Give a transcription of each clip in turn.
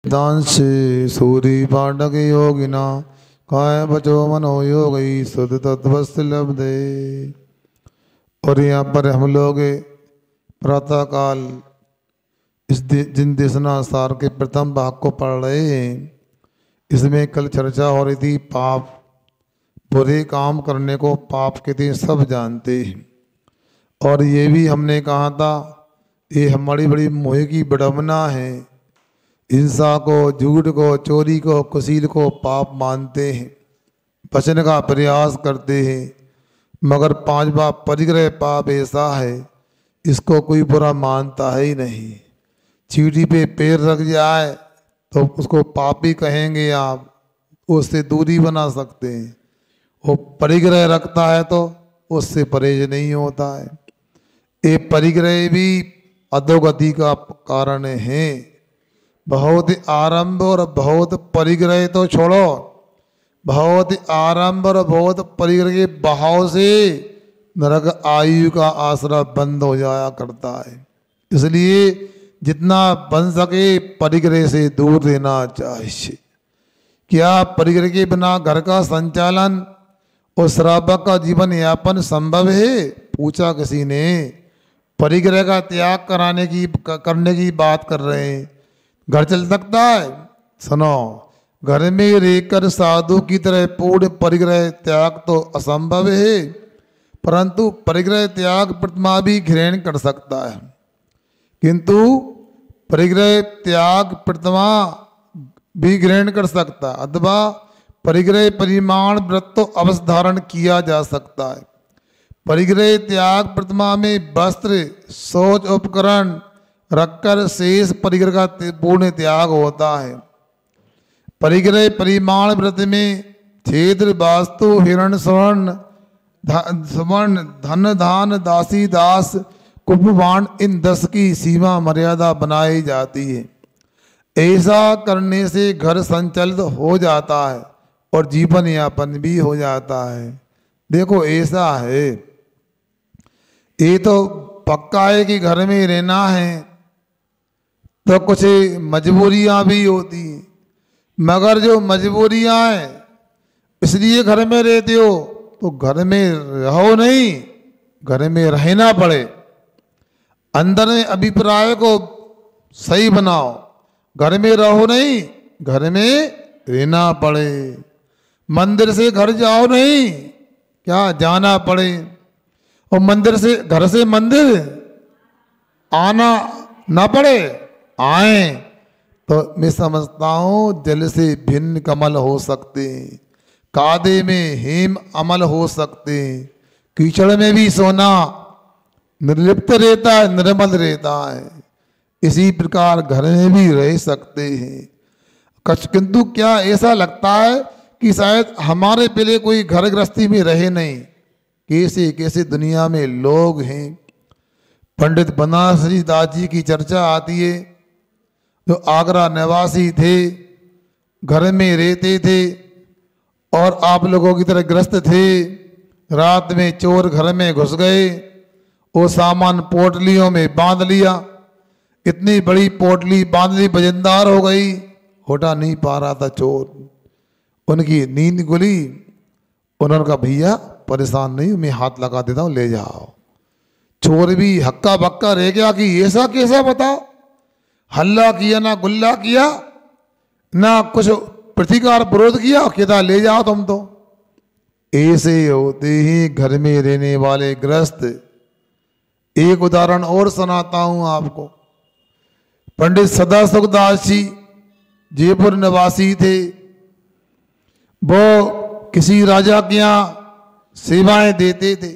दांश सूरी पाठक योगिना काय बचो मनो योगी सुध तत्वस्त लब्धे। और यहाँ पर हम लोग प्रातः काल इस जिन देशना सार के प्रथम भाग को पढ़ रहे हैं। इसमें कल चर्चा हो रही थी पाप, बुरे काम करने को पाप कहते हैं, सब जानते हैं। और ये भी हमने कहा था ये हमारी बड़ी मोह की विडंबना है। हिंसा को, झूठ को, चोरी को, कुसील को पाप मानते हैं, बचने का प्रयास करते हैं, मगर पांचवा परिग्रह पाप ऐसा है इसको कोई बुरा मानता है ही नहीं। चीटी पे पैर रख जाए तो उसको पापी कहेंगे आप, उससे दूरी बना सकते हैं। वो परिग्रह रखता है तो उससे परहेज नहीं होता है। ये परिग्रह भी अधोगति का कारण है। बहुत आरंभ और बहुत परिग्रह तो छोड़ो, बहुत आरंभ और बहुत परिग्रह के बहाव से नरक आयु का आसरा बंद हो जाया करता है। इसलिए जितना बन सके परिग्रह से दूर रहना चाहिए। क्या परिग्रह के बिना घर का संचालन और श्रावक का जीवन यापन संभव है? पूछा किसी ने। परिग्रह का त्याग करने की बात कर रहे हैं। घर चल सकता है? सुनो, घर में रहकर साधु की तरह पूर्ण परिग्रह त्याग तो असंभव है, परंतु परिग्रह त्याग प्रतिमा भी ग्रहण कर सकता है। किंतु परिग्रह त्याग प्रतिमा भी ग्रहण कर सकता है, अथवा परिग्रह परिमाण व्रत तो अवश्य धारण किया जा सकता है। परिग्रह त्याग प्रतिमा में वस्त्र, शौच उपकरण रखकर शेष परिग्रह का पूर्ण त्याग होता है। परिग्रह परिमाण व्रत में क्षेत्र, वास्तु, हिरण, स्वर्ण, धन, धान, दासी, दास, कुंभवाण, इन 10 की सीमा मर्यादा बनाई जाती है। ऐसा करने से घर संचालित हो जाता है और जीवन यापन भी हो जाता है। देखो ऐसा है, ये तो पक्का है कि घर में रहना है तो कुछ मजबूरियां भी होती हैं, मगर जो मजबूरियां हैं इसलिए घर में रहते हो तो घर में रहो नहीं, घर में रहना पड़े। अंदर में अभिप्राय को सही बनाओ, घर में रहो नहीं, घर में रहना पड़े। मंदिर से घर जाओ नहीं, क्या जाना पड़े। और मंदिर से, घर से मंदिर आना ना पड़े, आए तो मैं समझता हूं जल से भिन्न कमल हो सकते हैं, कादे में हेम अमल हो सकते हैं, कीचड़ में भी सोना निर्लिप्त रहता है, निर्मल रहता है। इसी प्रकार घर में भी रह सकते हैं। किंतु क्या ऐसा लगता है कि शायद हमारे पहले कोई घर गृहस्थी में रहे नहीं? कैसे कैसे दुनिया में लोग हैं। पंडित बनारसी दास जी की चर्चा आती है, जो आगरा निवासी थे, घर में रहते थे और आप लोगों की तरह ग्रस्त थे। रात में चोर घर में घुस गए, वो सामान पोटलियों में बांध लिया। इतनी बड़ी पोटली बांध ली, वजनदार हो गई, उठा नहीं पा रहा था चोर। उनकी नींद खुली, उन्होंने कहा भैया परेशान नहीं, मैं हाथ लगा देता हूँ, ले जाओ। चोर भी हक्का बक्का रह गया कि ऐसा कैसा बताओ। हल्ला किया ना गुल्ला किया ना कुछ प्रतिकार विरोध किया, कहता ले जाओ तुम तो। ऐसे होते ही घर में रहने वाले ग्रस्त। एक उदाहरण और सुनाता हूं आपको। पंडित सदाशिवदास जी जयपुर निवासी थे। वो किसी राजा के यहाँ सेवाएं देते थे।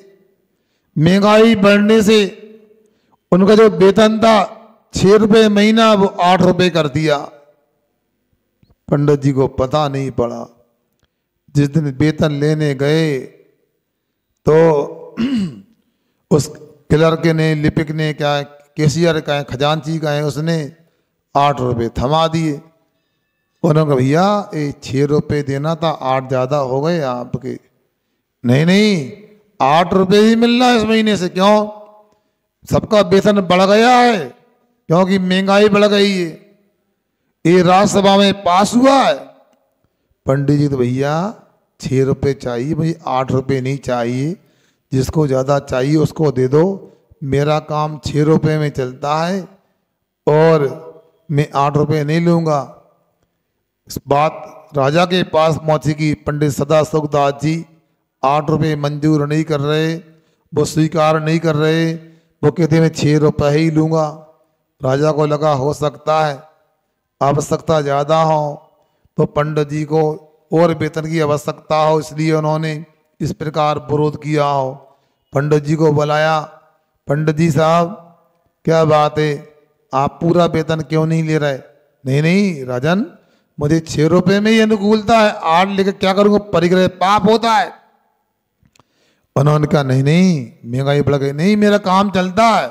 महंगाई बढ़ने से उनका जो वेतन था 6 रुपये महीना, वो 8 रुपये कर दिया। पंडित जी को पता नहीं पड़ा। जिस दिन वेतन लेने गए तो उस क्लर्क ने, लिपिक ने, क्या कैशियर का है, खजांची का है, उसने 8 रुपये थमा दिए। उन्होंने कहा भैया ये 6 रुपये देना था, 8 ज़्यादा हो गए आपके। नहीं नहीं, 8 रुपये ही मिलना है इस महीने से। क्यों? सबका वेतन बढ़ गया है, क्योंकि महंगाई बढ़ गई है। ये राज्यसभा में पास हुआ है। पंडित जी तो भैया 6 रुपये चाहिए, मुझे 8 रुपये नहीं चाहिए, जिसको ज़्यादा चाहिए उसको दे दो, मेरा काम 6 रुपये में चलता है और मैं 8 रुपये नहीं लूँगा। इस बात राजा के पास पहुँची कि पंडित सदा सुखदास जी 8 रुपये मंजूर नहीं कर रहे, वो स्वीकार नहीं कर रहे, वो कहते मैं 6 रुपये ही लूँगा। राजा को लगा हो सकता है आवश्यकता ज़्यादा हो तो पंडित जी को और वेतन की आवश्यकता हो, इसलिए उन्होंने इस प्रकार विरोध किया हो। पंडित जी को बुलाया, पंडित जी साहब क्या बात है, आप पूरा वेतन क्यों नहीं ले रहे? नहीं नहीं राजन, मुझे 6 रुपये में ही अनुकूलता है, 8 लेकर क्या करूँगा, परिग्रह पाप होता है। उन्होंने कहा नहीं नहीं महंगाई बढ़ गई, नहीं मेरा काम चलता है।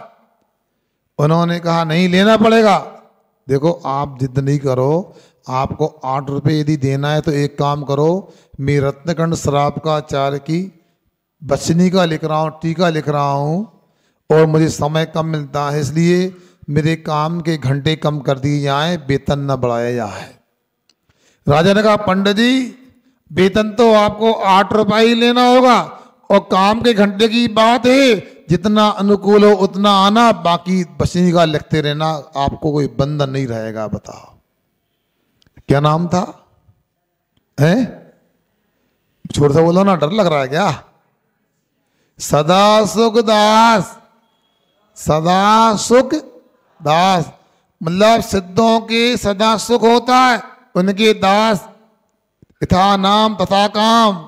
उन्होंने कहा नहीं लेना पड़ेगा। देखो आप जिद नहीं करो, आपको 8 रुपये यदि देना है तो एक काम करो, मैं रत्नखंड श्राप का आचार्य की बचनी का लिख रहा हूँ, टीका लिख रहा हूँ और मुझे समय कम मिलता है, इसलिए मेरे काम के घंटे कम कर दिए जाएं, वेतन न बढ़ाया जाए। राजा ने कहा पंडित जी वेतन तो आपको 8 रुपये ही लेना होगा और काम के घंटे की बात है, जितना अनुकूल हो उतना आना, बाकी बचनी का लिखते रहना, आपको कोई बंधन नहीं रहेगा। बताओ क्या नाम था? हैं छोड़ सा बोलो ना, डर लग रहा है क्या? सदा सुख दास, सदा सुख दास मतलब सिद्धों के सदा सुख होता है, उनके दास यथा नाम तथा काम,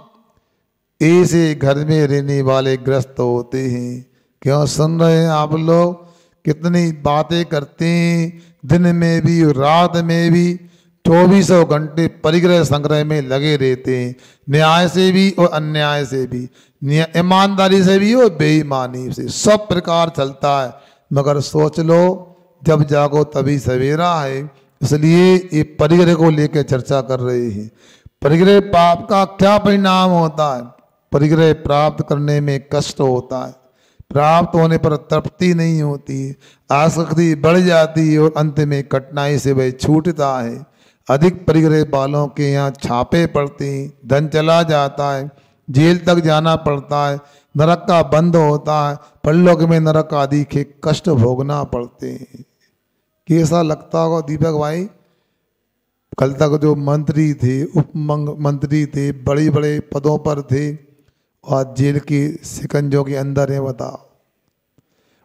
ऐसे घर में रहने वाले ग्रस्त होते हैं। क्यों सुन रहे हैं आप लोग? कितनी बातें करते हैं, दिन में भी रात में भी 24 घंटे परिग्रह संग्रह में लगे रहते हैं, न्याय से भी और अन्याय से भी, ईमानदारी से भी और बेईमानी से, सब प्रकार चलता है। मगर सोच लो जब जागो तभी सवेरा है, इसलिए ये परिग्रह को लेकर चर्चा कर रहे हैं। परिग्रह पाप का क्या परिणाम होता है? परिग्रह प्राप्त करने में कष्ट होता है, प्राप्त होने पर तृप्ति नहीं होती, आसक्ति बढ़ जाती है और अंत में कठिनाई से वह छूटता है। अधिक परिग्रह वालों के यहाँ छापे पड़ते हैं, धन चला जाता है, जेल तक जाना पड़ता है, नरक का बंद होता है, परलोक में नरक आदि के कष्ट भोगना पड़ते हैं। कैसा लगता होगा दीपक भाई? कल तक जो मंत्री थे, उप मंत्री थे, बड़े बड़े पदों पर थे और जेल के सिकंजों के अंदर है, बताओ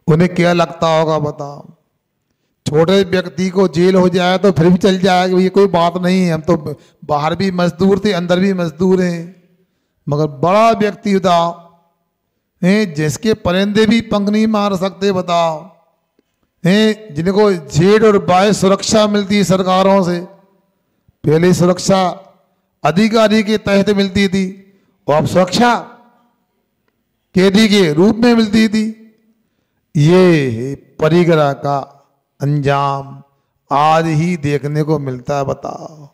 उन्हें क्या लगता होगा? बताओ छोटे व्यक्ति को जेल हो जाए तो फिर भी चल जाएगा, ये कोई बात नहीं है, हम तो बाहर भी मजदूर थे अंदर भी मजदूर हैं। मगर बड़ा व्यक्ति बताओ हैं, जिसके परिंदे भी पंख नहीं मार सकते, बताओ हैं, जिनको जेड और बाय सुरक्षा मिलती है सरकारों से, पहले सुरक्षा अधिकारी के तहत मिलती थी और अब सुरक्षा कैदी के रूप में मिलती थी। ये परिग्रह का अंजाम आज ही देखने को मिलता है। बताओ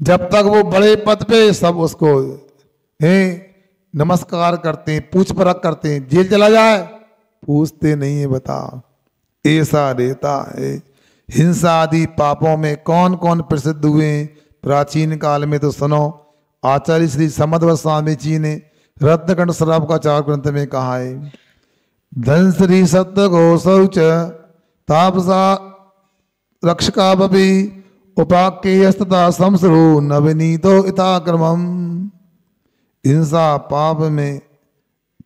जब तक वो बड़े पद पे सब उसको नमस्कार करते हैं, पूछ परख करते हैं, जेल चला जाए पूछते नहीं है। बताओ ऐसा रहता है। हिंसा आदि पापों में कौन कौन प्रसिद्ध हुए? प्राचीन काल में तो सुनो, आचार्य श्री समध्व स्वामी जी ने रत्नखंड श्राप का 4 ग्रंथ में कहा है, धन श्री सत्य घोषौच तापसा रक्षका बपि उपाकेयस्तता संसरो नवनीतो इताक्रमम। हिंसा पाप में,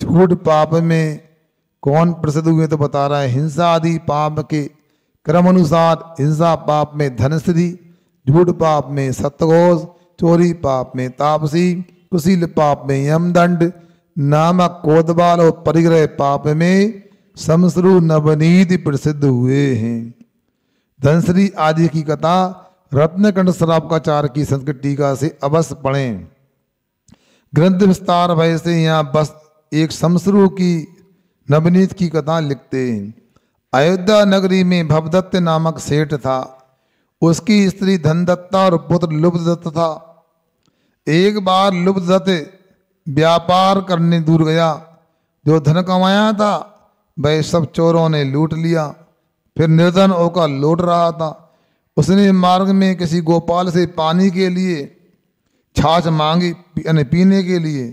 झूठ पाप में कौन प्रसिद्ध हुए? तो बता रहा है हिंसा आदि पाप के क्रम अनुसार हिंसा पाप में धनश्री, झूठ पाप में सत्यघोष, चोरी पाप में तापसी, कुशील पाप में यमदंड, नामक कोतवाल और परिग्रह पाप में समश्रु नवनीत प्रसिद्ध हुए हैं। धनश्री आदि की कथा रत्नखंड श्राप का 4 की संस्कृत टीका से अवश्य पढ़ें। ग्रंथ विस्तार वैसे यहाँ बस एक समश्रु की नवनीत की कथा लिखते हैं। अयोध्या नगरी में भवदत्त नामक सेठ था, उसकी स्त्री धनदत्ता और पुत्र लुब्धदत्त था। एक बार लुब्धदत्त व्यापार करने दूर गया, जो धन कमाया था वह सब चोरों ने लूट लिया। फिर निर्धन होकर लौट रहा था, उसने मार्ग में किसी गोपाल से पानी के लिए छाछ मांगी, यानी पीने के लिए,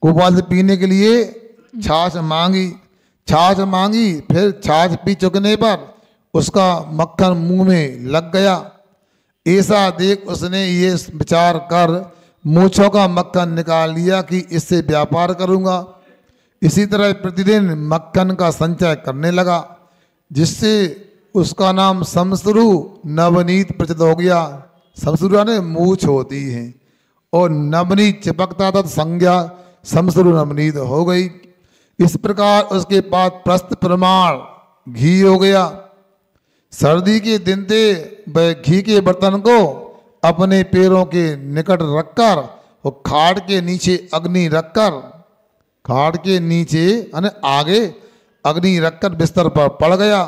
गोपाल से पीने के लिए छाछ मांगी। फिर छाछ पी चुकने पर उसका मक्खन मुंह में लग गया। ऐसा देख उसने ये विचार कर मूंछों का मक्खन निकाल लिया कि इससे व्यापार करूंगा। इसी तरह प्रतिदिन मक्खन का संचय करने लगा, जिससे उसका नाम शमश्रु नवनीत प्रचित हो गया। शमश्रु ने मूछ होती है और नवनीत चिपकता था, तो संज्ञा शमश्रु नवनीत हो गई। इस प्रकार उसके पास प्रस्थ प्रमाण घी हो गया। सर्दी के दिन थे, वह घी के बर्तन को अपने पैरों के निकट रखकर और खाट के नीचे अग्नि रखकर, खाट के नीचे यानी आगे अग्नि रखकर बिस्तर पर पड़ गया।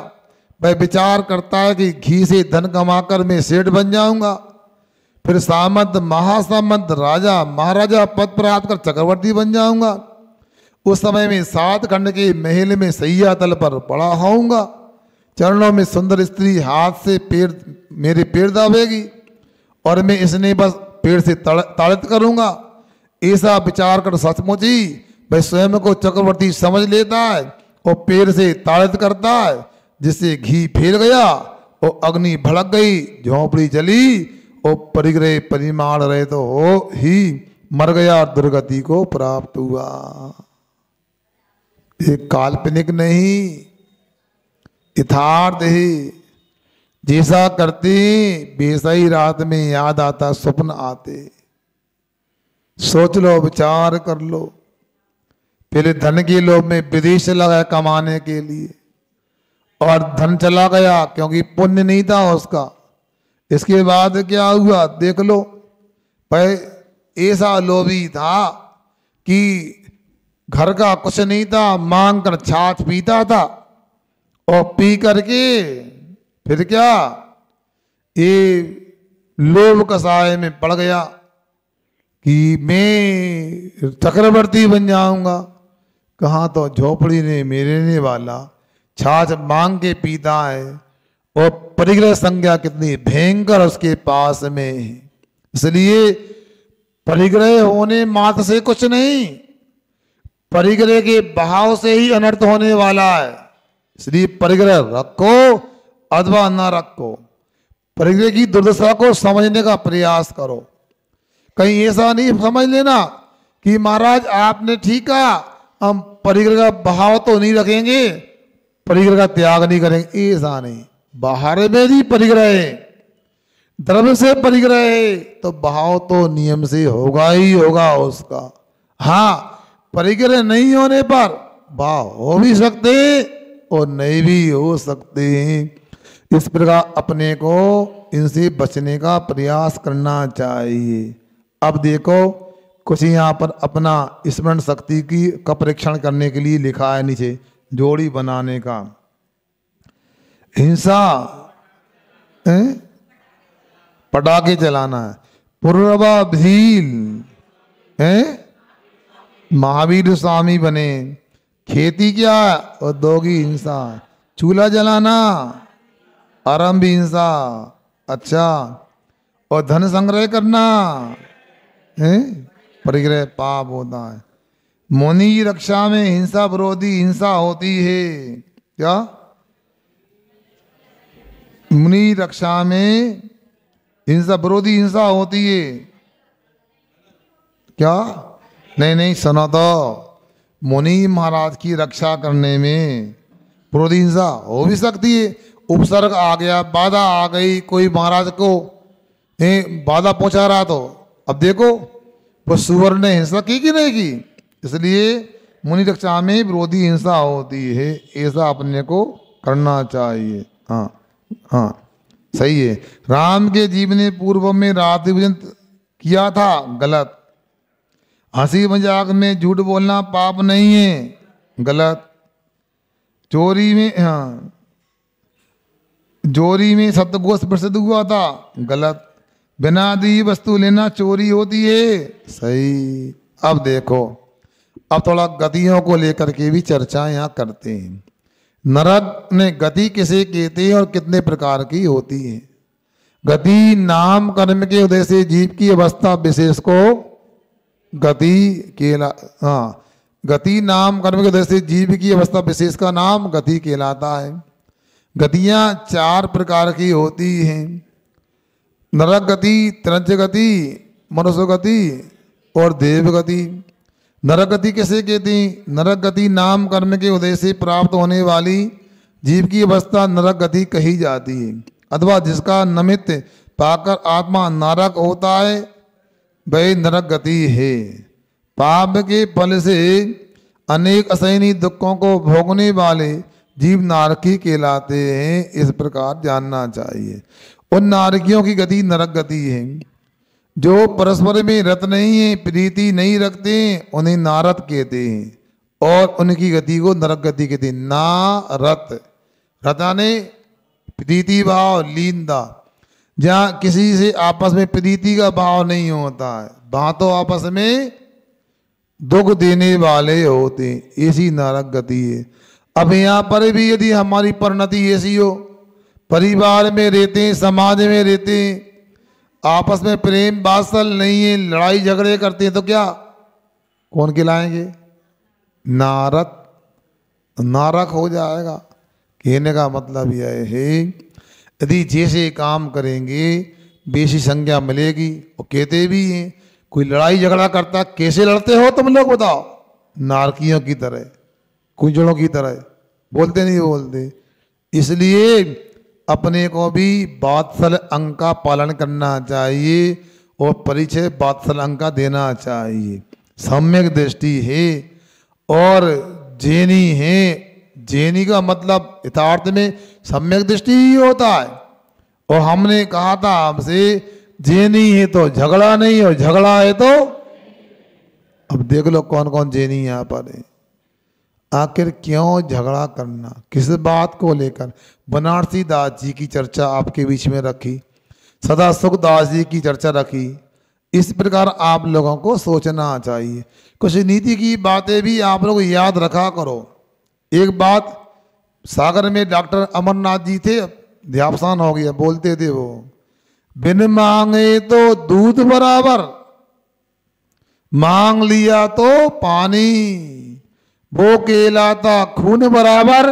वह विचार करता है कि घी से धन कमाकर मैं सेठ बन जाऊंगा, फिर सामंत महासामंत राजा महाराजा पद प्राप्त कर चक्रवर्ती बन जाऊंगा। उस समय में 7 खंड के महल में सैया तल पर पड़ा होऊंगा। चरणों में सुंदर स्त्री हाथ से मेरे पैर दाबेगी और मैं इसने बस पेड़ से ताड़ित करूंगा। ऐसा विचार कर सचमुच ही वह स्वयं को चक्रवर्ती समझ लेता है और पैर से ताड़ित करता है, जिससे घी फैल गया और अग्नि भड़क गई, झोंपड़ी जली और परिग्रह परिमाण रहे तो हो ही मर गया, दुर्गति को प्राप्त हुआ। एक काल्पनिक नहीं, यथार्थ ही। जैसा करते वैसा ही रात में याद आता, स्वप्न आते। सोच लो, विचार कर लो। पहले धन के लोभ में विदेश चला गया कमाने के लिए और धन चला गया क्योंकि पुण्य नहीं था उसका। इसके बाद क्या हुआ देख लो। ऐसा लोभी था कि घर का कुछ नहीं था, मांग कर छाछ पीता था और पी करके फिर क्या ये लोभ कसाय में पड़ गया कि मैं चक्रवर्ती बन जाऊंगा। कहाँ तो झोपड़ी ने मेरे वाला छाछ मांग के पीता है और परिग्रह संज्ञा कितनी भयंकर उसके पास में है। इसलिए परिग्रह होने मात्र से कुछ नहीं, परिग्रह के बहाव से ही अनर्थ होने वाला है। इसलिए परिग्रह रखो अथवा न रखो, परिग्रह की दुर्दशा को समझने का प्रयास करो। कहीं ऐसा नहीं समझ लेना कि महाराज आपने ठीक कहा, हम परिग्रह का बहाव तो नहीं रखेंगे, परिग्रह का त्याग नहीं करेंगे। ऐसा नहीं, बाहर में भी परिग्रह है, धर्म से परिग्रह है तो बहाव तो नियम से होगा ही होगा उसका। हाँ, परिग्रह नहीं होने पर भाव हो भी सकते और नहीं भी हो सकते हैं। इस प्रकार अपने को इनसे बचने का प्रयास करना चाहिए। अब देखो कुछ यहाँ पर अपना स्मरण शक्ति का परीक्षण करने के लिए लिखा है नीचे, जोड़ी बनाने का। हिंसा पटाखे चलाना है, पूर्वा भील महावीर स्वामी बने, खेती क्या औद्योगिक हिंसा, चूल्हा जलाना आरंभ हिंसा, अच्छा, और धन संग्रह करना है परिग्रह पाप होता है। मुनि रक्षा में हिंसा विरोधी हिंसा होती है। क्या मुनि रक्षा में हिंसा विरोधी हिंसा होती है क्या? नहीं सुनो तो, मुनि महाराज की रक्षा करने में विरोधी हिंसा हो भी सकती है। उपसर्ग आ गया, बाधा आ गई, कोई महाराज को बाधा पहुंचा रहा, तो अब देखो वो सुवर्ण ने हिंसा की कि नहीं की। इसलिए मुनि रक्षा में विरोधी हिंसा होती है, ऐसा अपने को करना चाहिए। हाँ हाँ सही है। राम के जीव ने पूर्व में रात्रि भोजन किया था, गलत। हंसी मजाक में झूठ बोलना पाप नहीं है, गलत। चोरी में, हाँ, चोरी में सप्तगोष्ठ प्रसिद्ध हुआ था, गलत। बिना दी वस्तु लेना चोरी होती है, सही। अब देखो, अब थोड़ा गतियों को लेकर के भी चर्चा यहाँ करते हैं। नरक में गति किसे कहते हैं और कितने प्रकार की होती है। गति नाम कर्म के उदय से जीव की अवस्था विशेष को गति गति नाम कर्म के उदय से जीव की अवस्था विशेष का नाम गति कहलाता है। गतियां 4 प्रकार की होती हैं, नरक गति, त्रंच गति, मनुष्य गति और देव गति। नरक गति कैसे कहते हैं? नरक गति नाम कर्म के उदय से प्राप्त होने वाली जीव की अवस्था नरक गति कही जाती है, अथवा जिसका निमित्त पाकर आत्मा नरक होता है वह नरक गति है। पाप के फल से अनेक असहनीय दुखों को भोगने वाले जीव नारकी कहलाते हैं, इस प्रकार जानना चाहिए। उन नारकियों की गति नरक गति है जो परस्पर में रत नहीं है, प्रीति नहीं रखते हैं, उन्हें नारद कहते हैं और उनकी गति को नरक गति कहते हैं। नारत, रता ने प्रीति भाव, लीनता, जहाँ किसी से आपस में प्रीति का भाव नहीं होता है, वहाँ तो आपस में दुख देने वाले होते हैं, ऐसी नरक गति है। अब यहाँ पर भी यदि हमारी परिणति ऐसी हो, परिवार में रहते हैं, समाज में रहते हैं, आपस में प्रेम वात्सल नहीं है, लड़ाई झगड़े करते हैं, तो क्या कौन खिलाएंगे? नारक, नारक हो जाएगा। कहने का मतलब यह है यदि जैसे काम करेंगे बेसी संज्ञा मिलेगी। और कहते भी हैं कोई लड़ाई झगड़ा करता, कैसे लड़ते हो तुम लोग बताओ? नारकियों की तरह, कुंजड़ों की तरह, बोलते नहीं बोलते। इसलिए अपने को भी वात्सल अंग का पालन करना चाहिए और परिचय वात्सल अंग का देना चाहिए। सम्यक दृष्टि है और जैनी है। जैनी का मतलब यथार्थ में सम्यक दृष्टि ही होता है। और हमने कहा था हमसे जैनी है तो झगड़ा नहीं, और झगड़ा है तो अब देख लो कौन कौन जैनी यहाँ पर है। आखिर क्यों झगड़ा करना, किस बात को लेकर? बनारसी दास जी की चर्चा आपके बीच में रखी, सदा सुख दास जी की चर्चा रखी। इस प्रकार आप लोगों को सोचना चाहिए। कुछ नीति की बातें भी आप लोग याद रखा करो। एक बात, सागर में डॉक्टर अमरनाथ जी थे, ध्यावसान हो गया, बोलते थे वो, बिन मांगे तो दूध बराबर, मांग लिया तो पानी, वो कहलाता खून बराबर,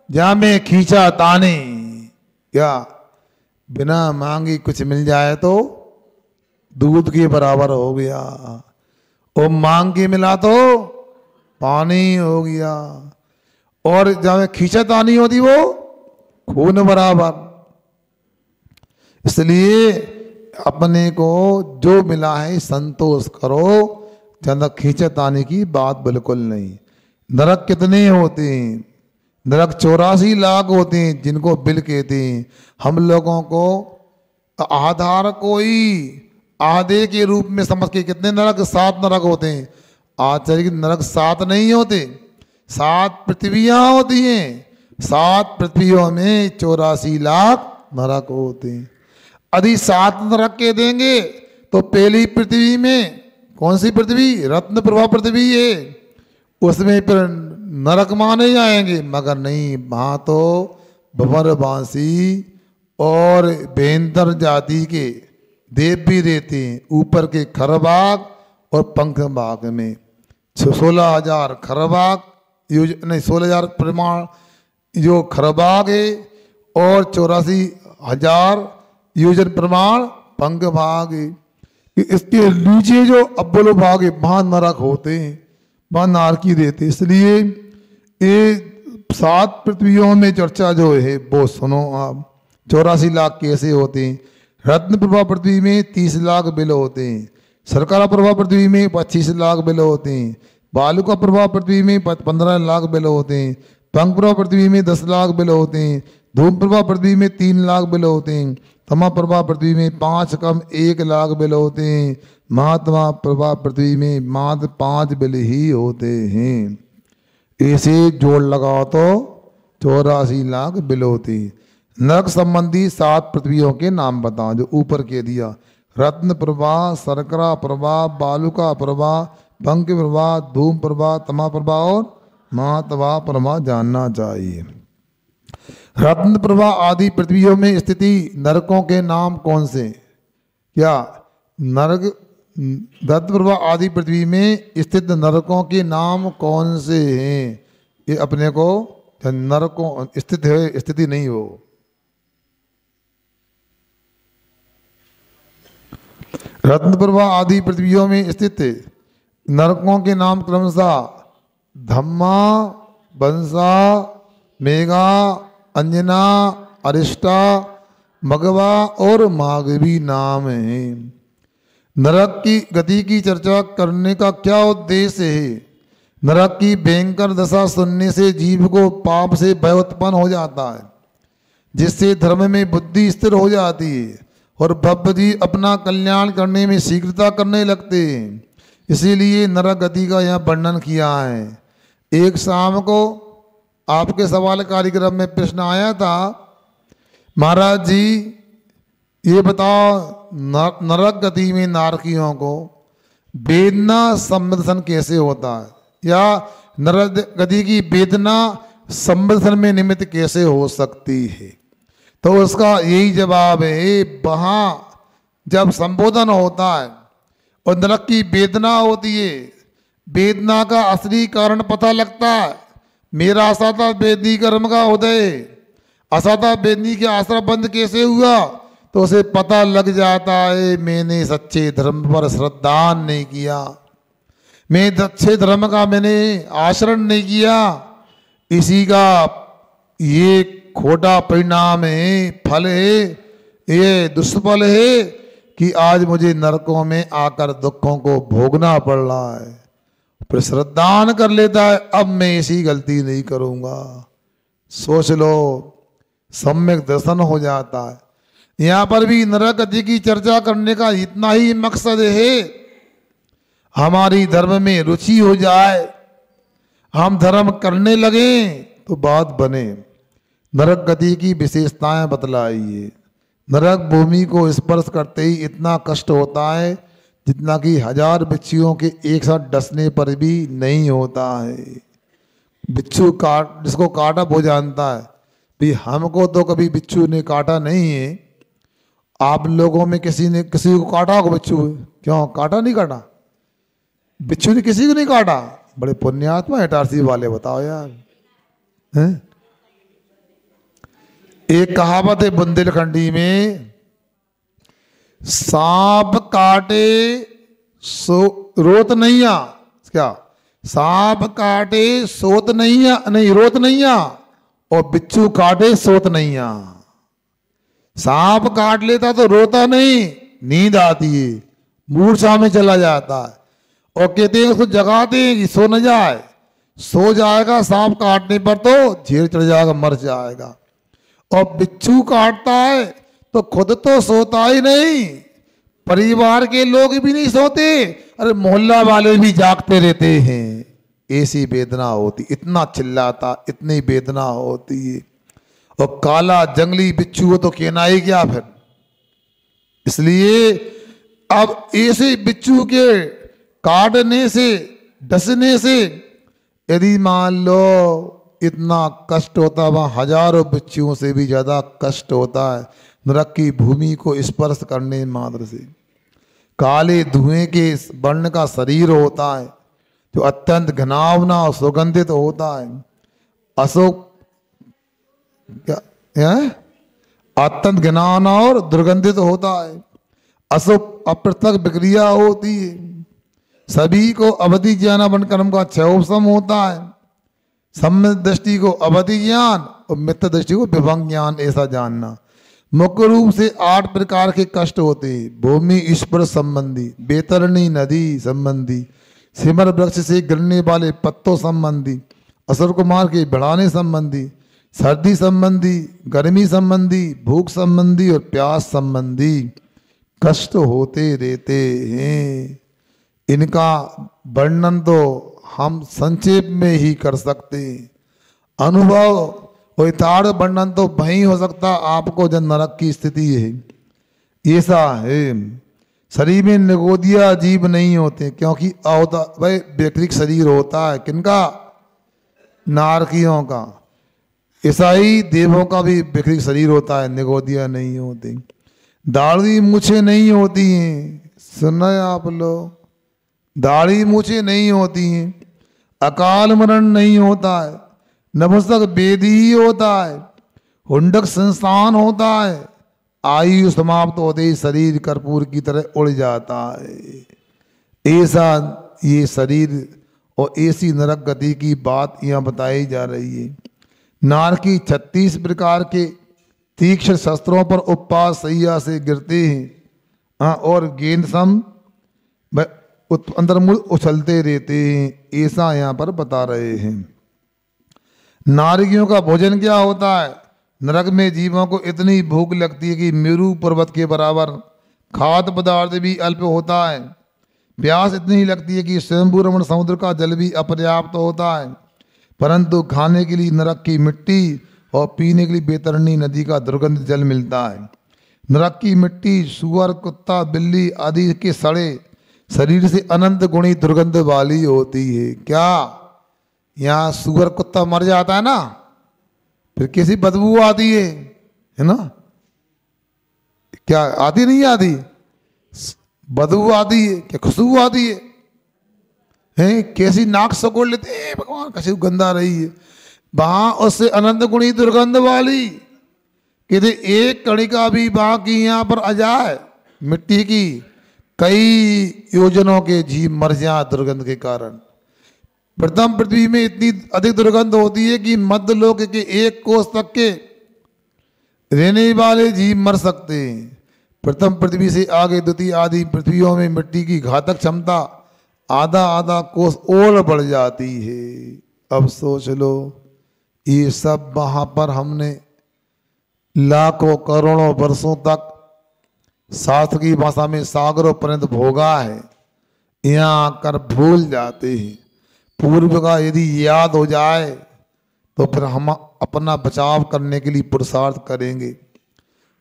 जा में खींचा ताने। क्या बिना मांगी कुछ मिल जाए तो दूध के बराबर हो गया, और मांग के मिला तो पानी हो गया, और जहाँ में खींचा तानी होती वो खून बराबर। इसलिए अपने को जो मिला है संतोष करो, ज्यादा खींचा तानी की बात बिल्कुल नहीं। नरक कितने होते हैं? नरक 84 लाख होते हैं जिनको बिल कहते हैं। हम लोगों को आधार कोई आधे के रूप में समझ के कितने नरक? 7 नरक होते हैं। आचार्य की नरक 7 नहीं होते, 7 पृथ्वियां होती हैं। 7 पृथ्वियों में 84 लाख नरक होते हैं। यदि 7 नरक के देंगे तो पहली पृथ्वी में, कौन सी पृथ्वी? रत्न प्रभा पृथ्वी है, उसमें फिर नरक माने जाएंगे। मगर नहीं, वहाँ तो भंवर बांसी और बेंतर जाति के देव भी रहते हैं। ऊपर के खरबाग और पंख बाग में 16,000 खरबाग, नहीं 16,000 प्रमाण जो खरबाग है, और 84,000 योजन प्रमाण पंख भाग है। इसके नीचे जो अव्वल भाग है वहाँ नरक होते हैं, वहाँ नारकी देते। इसलिए ये 7 पृथ्वियों में चर्चा जो है वो सुनो आप। 84 लाख कैसे होते हैं? रत्न प्रभा पृथ्वी में 30 लाख बिल होते हैं। सरकारा प्रभा पृथ्वी में 25 लाख बिल होते हैं। बालुका प्रभा पृथ्वी में 15 लाख बिल होते हैं। पंख प्रभा पृथ्वी में 10 लाख बिल होते हैं। धूम प्रभा पृथ्वी में 3 लाख बिल होते हैं। तमा प्रभा पृथ्वी में 5 कम 1 लाख बिल होते हैं। महात्मा प्रभा पृथ्वी में मात्र 5 बिल ही होते हैं। ऐसे जोड़ लगाओ तो 84 लाख बिल होते हैं। नरक संबंधी 7 पृथ्वियों के नाम बताओ जो ऊपर के दिया। रत्न प्रभा, सरकरा प्रभा, बालुका प्रभा, पंख प्रभा, धूम प्रभा, तमा प्रभा और महातवा प्रभा जानना चाहिए। रत्न प्रभा आदि पृथ्वियों में स्थिति नरकों के नाम कौन से? क्या नरक रत्न प्रभा आदि पृथ्वी में स्थित नरकों के नाम कौन से हैं? ये अपने को नरकों स्थित है, स्थिति नहीं हो। रत्न प्रभा आदि पृथ्वियों में स्थित नरकों के नाम क्रमशः धम्मा, बंसा, मेघा, अंजना, अरिष्टा, मगवा और माघवी नाम है। नरक की गति की चर्चा करने का क्या उद्देश्य है? नरक की भयंकर दशा सुनने से जीव को पाप से भय उत्पन्न हो जाता है, जिससे धर्म में बुद्धि स्थिर हो जाती है और भव्य जी अपना कल्याण करने में शीघ्रता करने लगते हैं। इसीलिए नरक गति का यहाँ वर्णन किया है। एक शाम को आपके सवाल कार्यक्रम में प्रश्न आया था, महाराज जी ये बताओ नरक गति में नारकियों को वेदना संबंधन कैसे होता है, या नरक गति की वेदना संबंधन में निमित्त कैसे हो सकती है? तो उसका यही जवाब है, वहाँ जब संबोधन होता है और नरक की वेदना होती है, वेदना का असली कारण पता लगता है। मेरा आशा था वेदनी कर्म का उदय, आशा था वेदनी के आश्रम बंद कैसे हुआ, तो उसे पता लग जाता है मैंने सच्चे धर्म पर श्रद्धान नहीं किया, मैं अच्छे धर्म का मैंने आचरण नहीं किया। इसी का ये खोटा परिणाम है, फल है, ये दुष्फल है कि आज मुझे नरकों में आकर दुखों को भोगना पड़ रहा है। फिर श्रद्धान कर लेता है, अब मैं ऐसी गलती नहीं करूंगा। सोच लो, सम्यक दर्शन हो जाता है। यहाँ पर भी नरक गति की चर्चा करने का इतना ही मकसद है, हमारी धर्म में रुचि हो जाए, हम धर्म करने लगे तो बात बने। नरक गति की विशेषताएं बतलाइए। नरक भूमि को स्पर्श करते ही इतना कष्ट होता है जितना कि 1000 बिच्छुओं के एक साथ डसने पर भी नहीं होता है। बिच्छू काट जिसको काटा वो जानता है, भी हमको तो कभी बिच्छू ने काटा नहीं है। आप लोगों में किसी ने किसी को काटा होगा बिच्छू? क्यों काटा? नहीं काटा, बिच्छू ने किसी को नहीं काटा। बड़े पुण्यात्मा है टारसी वाले, बताओ यार। हैं? एक कहावत है बुंदेलखंडी में, सांप काटे सो रोत नैया। क्या? सांप काटे सोत नैया, नहीं रोत नैया, और बिच्छू काटे सोत नैया। सांप काट लेता तो रोता नहीं, नींद आती है, मूर्छा में चला जाता है, और कहते हैं उसको जगाते हैं कि सो न जाए। सो जाएगा सांप काटने पर तो झेर चढ़ जाएगा, मर जाएगा। और बिच्छू काटता है तो खुद तो सोता ही नहीं, परिवार के लोग भी नहीं सोते, अरे मोहल्ला वाले भी जागते रहते हैं। ऐसी वेदना होती, इतना चिल्लाता, इतनी वेदना होती है। और काला जंगली बिच्छू हो तो कहना ही क्या फिर। इसलिए अब ऐसे बिच्छू के काटने से, डसने से यदि मान लो इतना कष्ट होता है, वहाँ 1000 बिच्छुओं से भी ज्यादा कष्ट होता है नरक की भूमि को स्पर्श करने मात्र से। काले धुएं के वर्ण का शरीर होता है जो अत्यंत घनावना और सुगंधित होता है। अशोक क्या है? अत्यंत घनावना और दुर्गंधित होता है। अशुभ अपृथक विक्रिया होती है। सभी को अवधि ज्ञान वन कर्म का 6 उपशम होता है। सम्मित दृष्टि को अवधि ज्ञान और मित्र दृष्टि को विभंग ज्ञान, ऐसा जानना। मुख्य रूप से 8 प्रकार के कष्ट होते हैं। भूमि ईश्वर संबंधी, बेतरणी नदी संबंधी, सिमर वृक्ष से गिरने वाले पत्तों संबंधी, असुर कुमार के बढ़ाने संबंधी, सर्दी संबंधी, गर्मी संबंधी, भूख संबंधी और प्यास संबंधी कष्ट होते रहते हैं। इनका वर्णन तो हम संक्षेप में ही कर सकते हैं। अनुभव और यथार्थ वर्णन तो वही हो सकता आपको जब नरक की स्थिति है। ऐसा है, शरीर में निगोदिया जीव नहीं होते, क्योंकि वह व्यतिरिक्त शरीर होता है। किनका? नारकियों का। ऐसा ही देवों का भी विकृत शरीर होता है, निगोदियां नहीं होती, दाढ़ी मूछें नहीं होती हैं। सुना है आप लोग, दाढ़ी मूछें नहीं होती हैं, अकाल मरण नहीं होता है, नपुंसक वेदी ही होता है, हुंडक संस्थान होता है, आयु समाप्त होते ही शरीर कर्पूर की तरह उड़ जाता है। ऐसा ये शरीर और ऐसी नरक गति की बात यहाँ बताई जा रही है। नार की 36 प्रकार के तीक्ष्ण शस्त्रों पर उपवास सैया से गिरते हैं और गेंद सम अंतर्मुख उछलते रहते हैं, ऐसा यहाँ पर बता रहे हैं। नारियों का भोजन क्या होता है? नरक में जीवों को इतनी भूख लगती है कि मेरू पर्वत के बराबर, खाद्य पदार्थ भी अल्प होता है, प्यास इतनी लगती है कि स्वयंभू रमण समुद्र का जल भी अपर्याप्त होता है, परंतु खाने के लिए नरक की मिट्टी और पीने के लिए बेतरनी नदी का दुर्गंध जल मिलता है। नरक की मिट्टी सुअर, कुत्ता, बिल्ली आदि के सड़े शरीर से अनंत गुणी दुर्गंध वाली होती है। क्या यहाँ सुअर कुत्ता मर जाता है ना, फिर कैसी बदबू आती है ना? क्या आती नहीं आती? बदबू आती है, क्या खुशबू आती है? हैं कैसी नाक सकोड़ लेते हैं भगवान, कैसी गंदा रही है वहां, उससे अनंत गुणी दुर्गंध वाली। कहते एक कणिका भी वहां की यहाँ पर आ जाए मिट्टी की, कई योजनों के जीव मर जाए दुर्गंध के कारण। प्रथम पृथ्वी में इतनी अधिक दुर्गंध होती है कि मध्य लोक के 1 कोस तक के रहने वाले जीव मर सकते हैं। प्रथम पृथ्वी से आगे द्वितीय आदि पृथ्वियों में मिट्टी की घातक क्षमता आधा आधा कोस और बढ़ जाती है। अब सोच लो, ये सब वहां पर हमने लाखों करोड़ों वर्षों तक शास्त्र की भाषा में सागरों पर्यंत भोगा है, यहाँ आकर भूल जाते हैं। पूर्व का यदि याद हो जाए तो फिर हम अपना बचाव करने के लिए पुरुषार्थ करेंगे।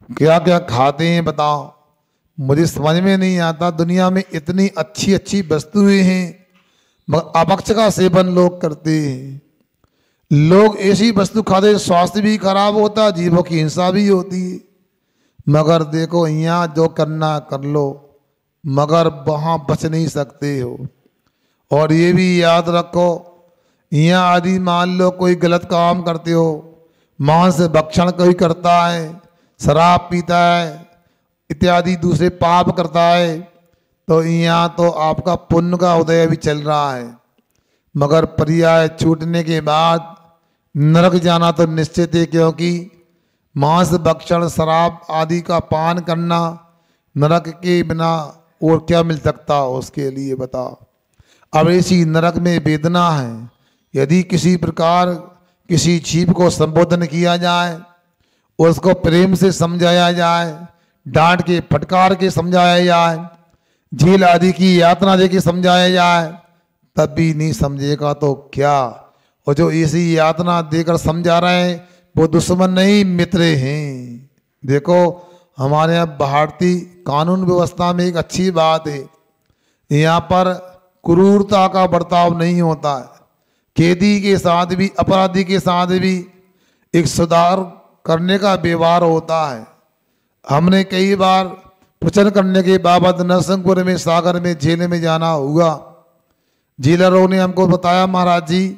क्या क्या खाते हैं बताओ, मुझे समझ में नहीं आता। दुनिया में इतनी अच्छी अच्छी वस्तुएं हैं मगर अपक्ष का सेवन लोग करते हैं। लोग ऐसी वस्तु खाते, स्वास्थ्य भी खराब होता, जीवों की हिंसा भी होती है। मगर देखो यहाँ जो करना कर लो, मगर वहाँ बच नहीं सकते हो। और ये भी याद रखो, यहाँ आदि मान लो कोई गलत काम करते हो, मांस भक्षण कोई करता है, शराब पीता है इत्यादि दूसरे पाप करता है, तो यहाँ तो आपका पुण्य का उदय भी चल रहा है, मगर पर्याय छूटने के बाद नरक जाना तो निश्चित है। क्योंकि मांस भक्षण शराब आदि का पान करना नरक के बिना और क्या मिल सकता उसके लिए बताओ। अब ऐसी नरक में वेदना है, यदि किसी प्रकार किसी जीव को संबोधन किया जाए, उसको प्रेम से समझाया जाए, डांट के फटकार के समझाया जाए, जेल आदि की यातना दे के समझाया जाए, तब भी नहीं समझेगा तो क्या। और जो ऐसी यातना देकर समझा रहे हैं वो दुश्मन नहीं मित्र हैं। देखो हमारे यहाँ भारतीय कानून व्यवस्था में एक अच्छी बात है, यहाँ पर क्रूरता का बर्ताव नहीं होता है। कैदी के साथ भी अपराधी के साथ भी एक सुधार करने का व्यवहार होता है। हमने कई बार प्रवचन करने के बाबत नरसिंहपुर में सागर में जेल में जाना हुआ। जेलरों ने हमको बताया, महाराज जी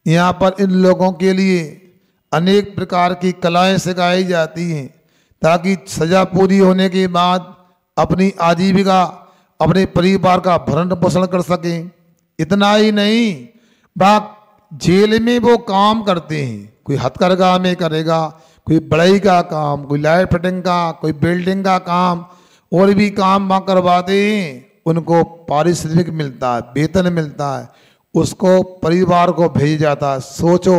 यहाँ पर इन लोगों के लिए अनेक प्रकार की कलाएं सिखाई जाती हैं ताकि सजा पूरी होने के बाद अपनी आजीविका, अपने परिवार का भरण पोषण कर सकें। इतना ही नहीं, जेल में वो काम करते हैं, कोई हथकरघा में करेगा, कोई बढ़ई का काम, कोई लाइट फिटिंग का, कोई बिल्डिंग का काम, और भी काम वहाँ करवाते हैं। उनको पारिश्रमिक मिलता है, वेतन मिलता है, उसको परिवार को भेज जाता है। सोचो,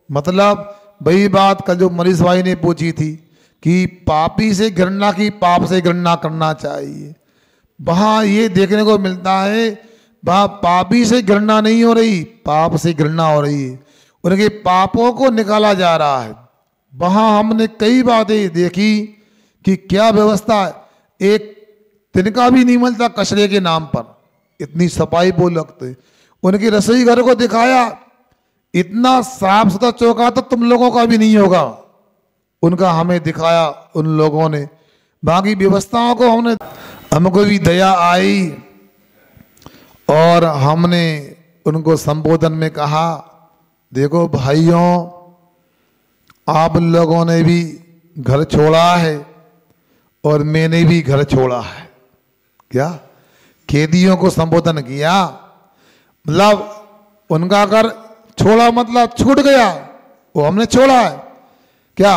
मतलब वही बात कल जो मनीष भाई ने पूछी थी कि पापी से घृणा की पाप से घृणा करना चाहिए। वहाँ ये देखने को मिलता है वहाँ पापी से घृणा नहीं हो रही, पाप से घृणा हो रही है, उनके पापों को निकाला जा रहा है। वहाँ हमने कई बातें देखी कि क्या व्यवस्था है, एक तिनका भी नहीं मिलता कचरे के नाम पर, इतनी सफाई वो लगते। उनके रसोई घर को दिखाया, इतना साफ सुथरा चौका तो तुम लोगों का भी नहीं होगा। उनका हमें दिखाया उन लोगों ने, बाकी व्यवस्थाओं को हमको भी दया आई और हमने उनको संबोधन में कहा, देखो भाइयों, आप लोगों ने भी घर छोड़ा है और मैंने भी घर छोड़ा है। क्या कैदियों को संबोधन किया, मतलब उनका घर छोड़ा मतलब छूट गया, वो हमने छोड़ा है। क्या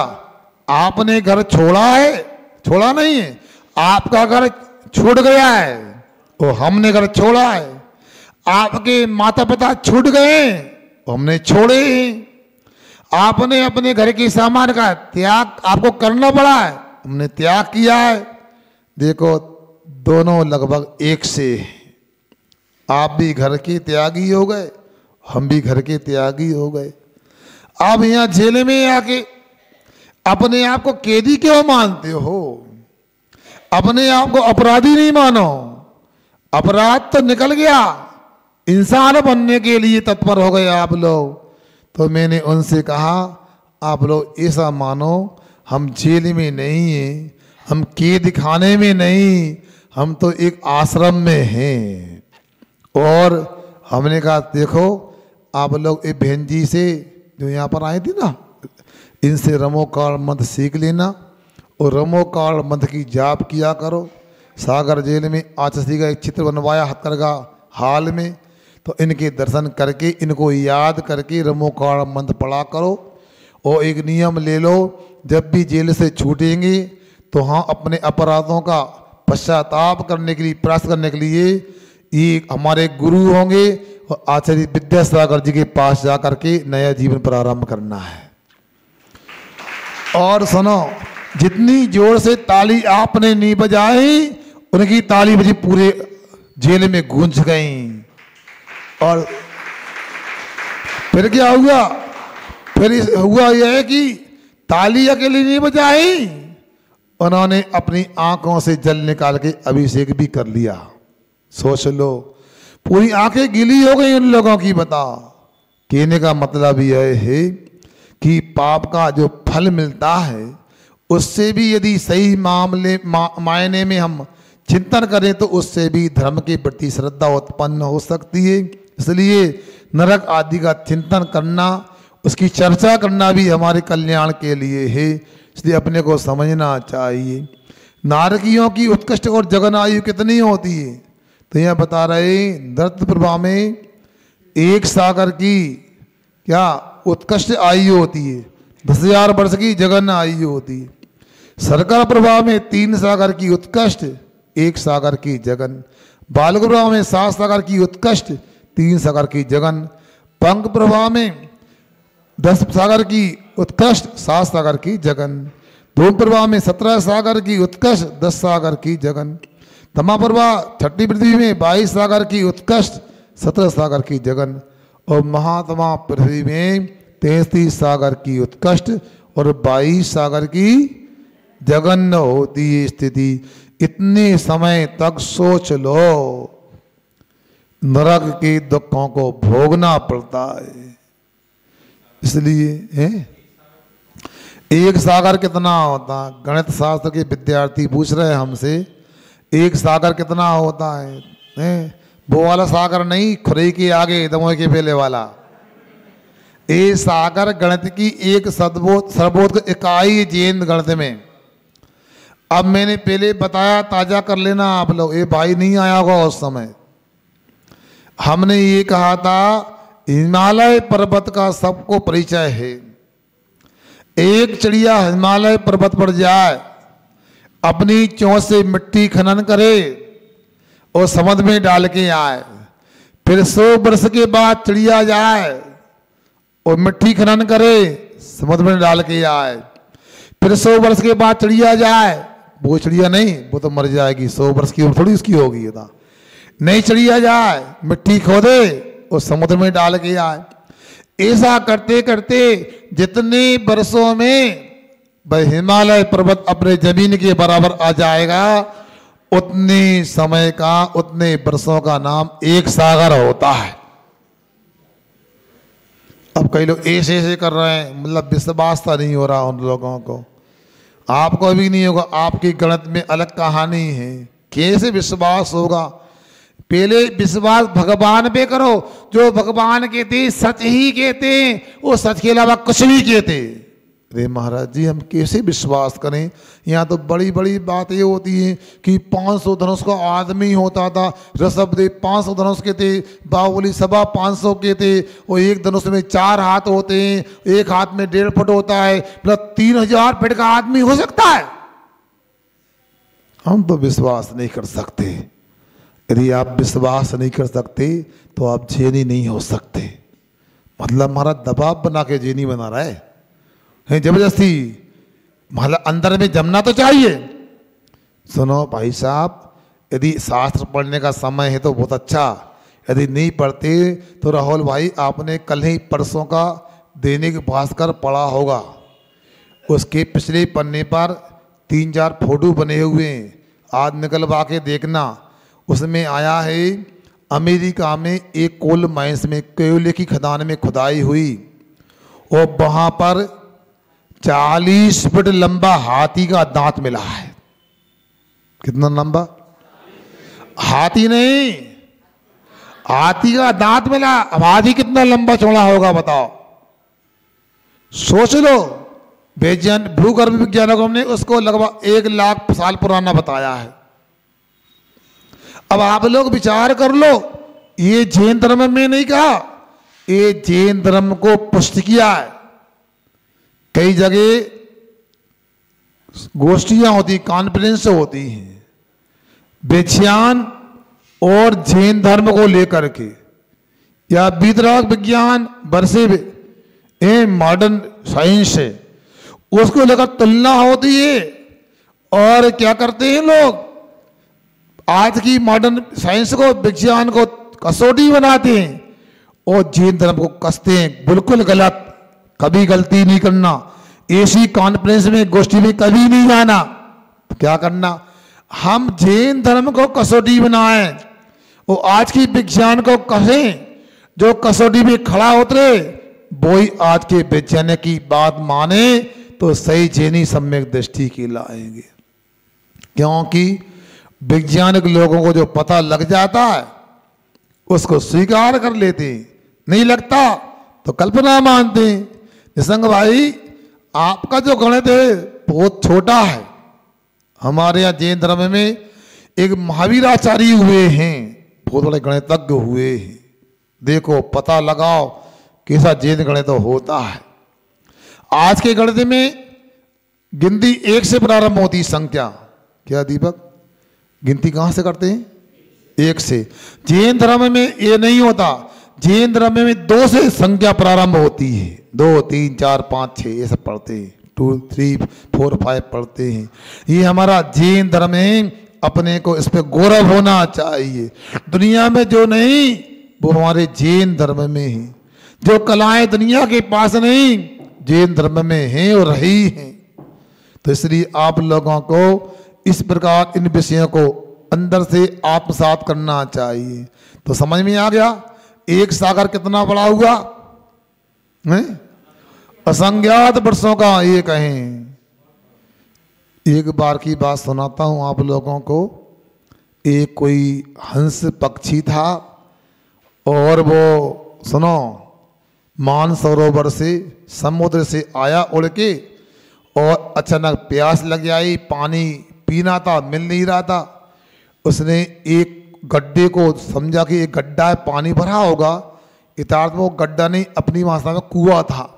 आपने घर छोड़ा है? छोड़ा नहीं है, आपका घर छूट गया है, वो हमने घर छोड़ा है। आपके माता पिता छूट गए, हमने छोड़े हैं। आपने अपने घर के सामान का त्याग आपको करना पड़ा है, हमने त्याग किया है। देखो दोनों लगभग एक से, आप भी घर के त्यागी हो गए, हम भी घर के त्यागी हो गए। आप यहाँ जेल में आके अपने आप को कैदी क्यों मानते हो? अपने आप को अपराधी नहीं मानो। अपराध तो निकल गया, इंसान बनने के लिए तत्पर हो गए आप लोग। तो मैंने उनसे कहा, आप लोग ऐसा मानो हम जेल में नहीं हैं, हम कैद खाने में नहीं, हम तो एक आश्रम में हैं। और हमने कहा देखो आप लोग एक बहन जी से जो यहाँ पर आए थे ना, इनसे रमोकाल मंत्र सीख लेना और रमोकाल मंत्र की जाप किया करो। सागर जेल में आचसी का एक चित्र बनवाया हथकरघा हाल में, तो इनके दर्शन करके इनको याद करके रमोकाल मंत्र पढ़ा करो। और एक नियम ले लो, जब भी जेल से छूटेंगे तो हाँ अपने अपराधों का पश्चाताप करने के लिए, प्रयास करने के लिए ये हमारे गुरु होंगे और आचार्य विद्यासागर जी के पास जाकर के नया जीवन प्रारंभ करना है। और सुनो, जितनी जोर से ताली आपने नहीं बजाई, उनकी ताली बजी पूरे जेल में गूंज गई। और फिर क्या हुआ? फिर हुआ यह है कि ताली अकेली नहीं बजाई, उन्होंने अपनी आंखों से जल निकाल के अभिषेक भी कर लिया। सोच लो, पूरी आंखें गीली हो गई उन लोगों की। बता, कहने का मतलब यह है कि पाप का जो फल मिलता है उससे भी यदि सही मायने में हम चिंतन करें तो उससे भी धर्म के प्रति श्रद्धा उत्पन्न हो सकती है। इसलिए नरक आदि का चिंतन करना, उसकी चर्चा करना भी हमारे कल्याण के लिए है, इसलिए अपने को समझना चाहिए। नारकियों की उत्कृष्ट और जगन आयु कितनी होती है? तो यह बता रहे दत्त प्रभा में 1 सागर की क्या उत्कृष्ट आयु होती है, 10,000 वर्ष की जगन आयु होती है। सरकार प्रभाव में 3 सागर की उत्कृष्ट, 1 सागर की जगन। बालक प्रभाव में 7 सागर की उत्कृष्ट, 3 सागर की जगन। पंख प्रभाव में 10 सागर की उत्कृष्ट, 7 सागर की जगन। धूम प्रभाव में 17 सागर की उत्कृष्ट, 10 सागर की जगन। तमा प्रभाव छठी पृथ्वी में 22 सागर की उत्कृष्ट, 17 सागर की जगन। और महात्मा पृथ्वी में 33 सागर की उत्कृष्ट और 22 सागर की जगन होती है स्थिति। इतने समय तक सोच लो, नरक के दुखों को भोगना पड़ता है। इसलिए है 1 सागर कितना होता? गणित शास्त्र के विद्यार्थी पूछ रहे हैं हमसे, 1 सागर कितना होता है? वो वाला सागर नहीं, खुरई के आगे दमोह के पहले वाला। ए सागर गणित की एक सर्वोत्तम इकाई जैन गणित में। अब मैंने पहले बताया, ताजा कर लेना आप लोग, ये भाई नहीं आया होगा उस समय। हमने ये कहा था हिमालय पर्वत का सबको परिचय है। एक चिड़िया हिमालय पर्वत पर जाए, अपनी चोंच से मिट्टी खनन करे और समुद्र में डाल के आए, फिर 100 वर्ष के बाद चिड़िया जाए और मिट्टी खनन करे, समुद्र में डाल के आए, फिर 100 वर्ष के बाद चिड़िया जाए, वो चिड़िया नहीं, वो तो मर जाएगी, 100 वर्ष की उम्र थोड़ी उसकी होगी। था नई चिड़िया जाए, मिट्टी खोदे और समुद्र में डाल के आए। ऐसा करते करते जितने वर्षों में वह हिमालय पर्वत अपने जमीन के बराबर आ जाएगा, उतने समय का, उतने वर्षों का नाम 1 सागर होता है। अब कई लोग ऐसे ऐसे कर रहे हैं, मतलब विश्वास तो नहीं हो रहा उन लोगों को। आपको भी नहीं होगा, आपकी गणित में अलग कहानी है, कैसे विश्वास होगा? पहले विश्वास भगवान पे करो, जो भगवान कहते सच ही कहते, वो सच के अलावा कुछ नहीं कहते। अरे महाराज जी, हम कैसे विश्वास करें? यहाँ तो बड़ी बड़ी बातें होती हैं कि 500 धनुष का आदमी होता था, ऋषभदेव 500 धनुष के थे, बाहुबली 550 के थे, और एक धनुष में 4 हाथ होते हैं, एक हाथ में 1.5 फुट होता है, मतलब 3000 फीट का आदमी हो सकता है। हम तो विश्वास नहीं कर सकते। यदि आप विश्वास नहीं कर सकते तो आप जेनी नहीं हो सकते। मतलब हमारा दबाव बना के जेनी बना रहा है जबरदस्ती, मतलब अंदर में जमना तो चाहिए। सुनो भाई साहब, यदि शास्त्र पढ़ने का समय है तो बहुत अच्छा, यदि नहीं पढ़ते तो राहुल भाई आपने कल ही परसों का दैनिक भास्कर पढ़ा होगा, उसके पिछले पन्ने पर 3-4 फोटो बने हुए हैं, आज निकलवा के देखना। उसमें आया है अमेरिका में एक कोल माइंस में कोयले की खदान में खुदाई हुई, और वहाँ पर 40 फुट लंबा हाथी का दांत मिला है। कितना लंबा? हाथी नहीं, हाथी का दांत मिला। अब हाथी कितना लंबा चौड़ा होगा बताओ, सोच लो। भूगर्भ विज्ञानकों ने उसको लगभग 1 लाख साल पुराना बताया है। अब आप लोग विचार कर लो, ये जैन धर्म में नहीं कहा, ये जैन धर्म को पुष्ट किया है। कई जगह गोष्ठियां होती, कॉन्फ्रेंस होती हैं विज्ञान और जैन धर्म को लेकर के, या वितरक विज्ञान वर्से मॉडर्न साइंस है, उसको लेकर तुलना होती है। और क्या करते हैं लोग, आज की मॉडर्न साइंस को, विज्ञान को कसौटी बनाते हैं और जैन धर्म को कसते हैं। बिल्कुल गलत, कभी गलती नहीं करना। ऐसी कॉन्फ्रेंस में, गोष्ठी में कभी नहीं जाना। क्या करना, हम जैन धर्म को कसौटी बनाएं और आज की विज्ञान को कसें। जो कसौटी में खड़ा उतरे वो ही आज के वैज्ञानिक की बात माने तो सही जैनी सम्यक दृष्टि की लाएंगे। क्योंकि वैज्ञानिक लोगों को जो पता लग जाता है उसको स्वीकार कर लेते, नहीं लगता तो कल्पना मानते। निसंग भाई, आपका जो गणित है बहुत छोटा है। हमारे यहाँ जैन धर्म में एक महावीराचार्य हुए हैं, बहुत बड़े गणितज्ञ हुए हैं। देखो, पता लगाओ कैसा जैन गणित होता है। आज के गणित में गिनती 1 से प्रारंभ होती संख्या। क्या दीपक, गिनती कहां से करते हैं? 1 से। जैन धर्म में ये नहीं होता, जैन धर्म में 2 से संख्या प्रारंभ होती है। 2, 3, 4, 5, 6 ये सब पढ़ते हैं, 2, 3, 4, 5 पढ़ते हैं। ये हमारा जैन धर्म है, अपने को इस पे गौरव होना चाहिए। दुनिया में जो नहीं वो हमारे जैन धर्म में है। जो कलाएं दुनिया के पास नहीं, जैन धर्म में हैं और रही हैं। तो इसलिए आप लोगों को इस प्रकार इन विषयों को अंदर से आत्मसात करना चाहिए। तो समझ में आ गया, एक सागर कितना बड़ा हुआ है? असंख्यात वर्षों का ये कहें। एक बार की बात सुनाता हूं आप लोगों को। एक कोई हंस पक्षी था और वो सुनो, मानसरोवर से, समुद्र से आया उड़ के, और अचानक प्यास लग आई, पानी पीना था, मिल नहीं रहा था। उसने एक गड्ढे को समझा कि एक गड्ढा है, पानी भरा होगा। इतार्थ में वो गड्ढा नहीं, अपनी भाषा में कुआं था।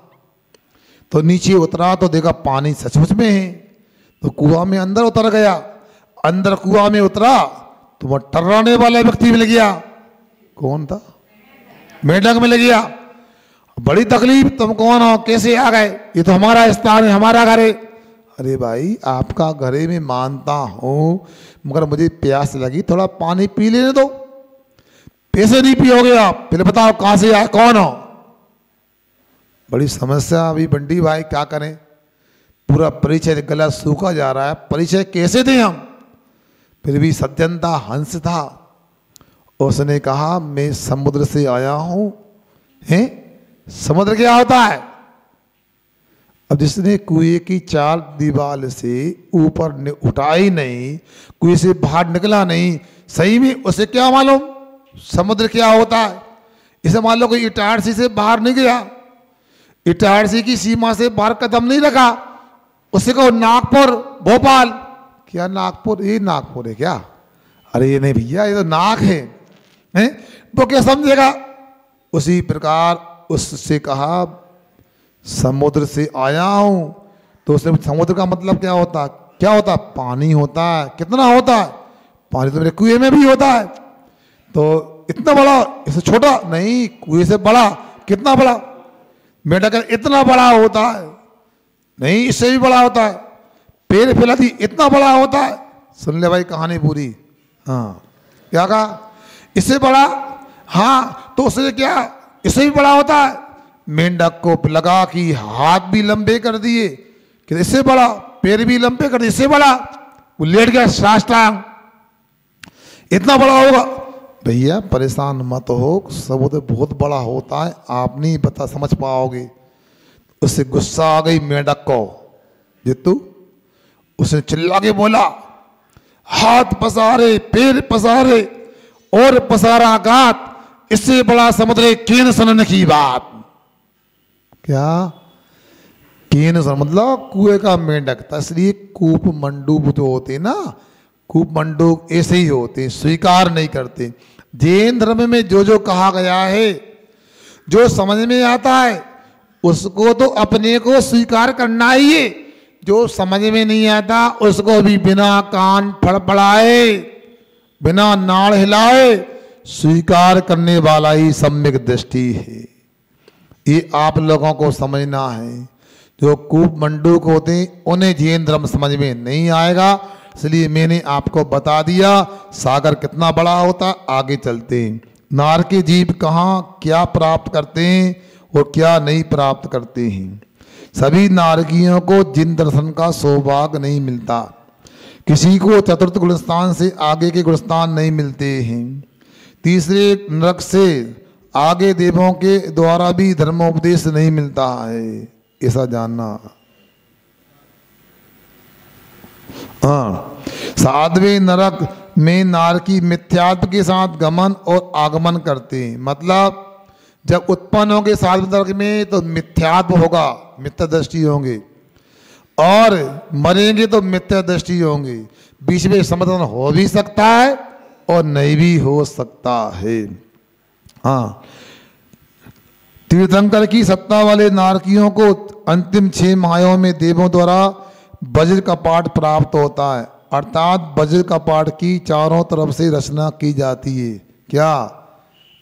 तो नीचे उतरा तो देखा पानी सचमुच में है। तो कुआं में अंदर उतर गया। अंदर कुआं में उतरा तो वह टर्राने वाला व्यक्ति मिल गया। कौन था? मेढक मिल गया। बड़ी तकलीफ, तुम कौन हो, कैसे आ गए? ये तो हमारा स्थान है, हमारा घर है। अरे भाई, आपका घर है मैं मानता हूं, मगर मुझे प्यास लगी, थोड़ा पानी पी लेने दो। पैसे नहीं पियोगे आप, पहले बताओ कहां से आए, कौन हो? बड़ी समस्या अभी बंटी भाई, क्या करें? पूरा परिचय गला सूखा जा रहा है, परिचय कैसे दें हम? फिर भी सज्जन था, हंस था। उसने कहा मैं समुद्र से आया हूं, हैं समुद्र क्या होता है? अब जिसने कुएं की चार दीवार से ऊपर उठाई नहीं, कुएं से बाहर निकला नहीं, सही में उसे क्या मालूम समुद्र क्या होता है? इसे मान लो कोई इटारसी से बाहर नहीं गया, इटारसी की सीमा से बाहर कदम नहीं रखा, उसे कहो नागपुर भोपाल, क्या नागपुर? ये नागपुर है क्या? अरे ये नहीं भैया, ये तो नाक है, हैं? तो क्या समझेगा? उसी प्रकार उससे कहा समुद्र से आया हूं, तो उसने समुद्र का मतलब क्या होता है? क्या होता है? पानी होता है। कितना होता है? पानी तो मेरे कुएं में भी होता है। तो इतना बड़ा, इससे छोटा नहीं, कुएं से बड़ा। कितना बड़ा? मेढक इतना बड़ा होता है, नहीं इससे भी बड़ा होता है। पेड़ फैलाती इतना बड़ा होता है। सुन ले भाई कहानी पूरी। हाँ, क्या कहा? इससे बड़ा? हाँ, तो उससे क्या इससे भी बड़ा होता है। मेंढक को लगा कि हाथ भी लंबे कर दिए कि इससे बड़ा, पैर भी लंबे कर दिए इससे बड़ा, वो लेट गया साष्टांग, इतना बड़ा होगा। भैया परेशान मत हो, समुद्र बहुत बड़ा होता है, आप नहीं बता समझ पाओगे। उससे गुस्सा आ गई मेंढक को। जितू उसने चिल्ला के बोला, हाथ पसारे पैर पसारे और पसारा गात, इससे बड़ा समुद्र केन सनन की बात। क्या? केन सन मतलब कुएं का मेंढक था, इसलिए कूप मंडूक जो होते ना, कूप मंडूक ऐसे ही होते, स्वीकार नहीं करते। जैन धर्म में जो जो कहा गया है, जो समझ में आता है उसको तो अपने को स्वीकार करना ही है, जो समझ में नहीं आता उसको भी बिना कान फड़फड़ाए, बिना नाड़ हिलाए स्वीकार करने वाला ही सम्यक दृष्टि है। ये आप लोगों को समझना है। जो कूप मंडूक होते हैं उन्हें जैन धर्म समझ में नहीं आएगा, इसलिए मैंने आपको बता दिया सागर कितना बड़ा होता। आगे चलते हैं। नार के जीव कहाँ क्या प्राप्त करते हैं और क्या नहीं प्राप्त करते हैं। सभी नारकियों को जिन दर्शन का सौभाग्य नहीं मिलता, किसी को चतुर्थ गुणस्थान से आगे के गुणस्थान नहीं मिलते हैं, तीसरे नरक से आगे देवों के द्वारा भी धर्मोपदेश नहीं मिलता है, ऐसा जानना। हाँ, सातवें नरक में नारकी मिथ्यात्व के साथ गमन और आगमन करते हैं। मतलब जब उत्पन्न होंगे सातवें नरक में तो मिथ्यात्व होगा, मिथ्या दृष्टि होंगे, और मरेंगे तो मिथ्या दृष्टि होंगे। बीच में समाधान हो भी सकता है और नहीं भी हो सकता है। हाँ, तीर्थंकर की सत्ता वाले नारकियों को अंतिम 6 मायों में देवों द्वारा वज्र का पाठ प्राप्त होता है, अर्थात वज्र का पाठ की चारों तरफ से रचना की जाती है। क्या?